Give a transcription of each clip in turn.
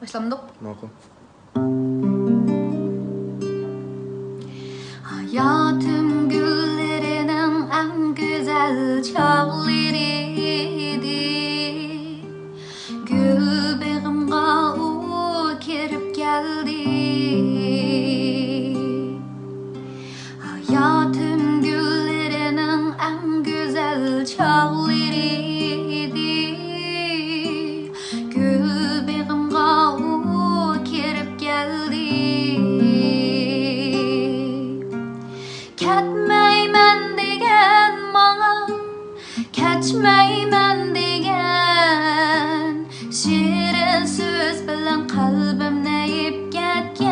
Başlamdık. Makul. Hayatım güllerinin en güzel çağlarıydı. Gül begimga o kirip geldi. Hayatım güllerinin en güzel çağlarıydı. Gül begimga o kirip geldi. Ketmeymen degen bana, keçmeymen degen şirin söz bilen kalbim neyip ketken.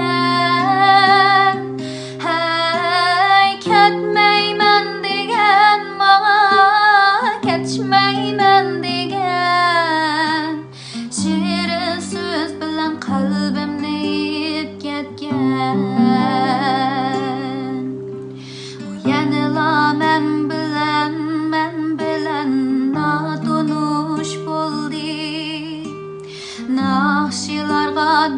Hey, ketmeymen degen bana, keçmeymen degen şirin söz bilen kalbim neyip ketken. Yanıla men bilen nadonuş boldi. Nahşilarga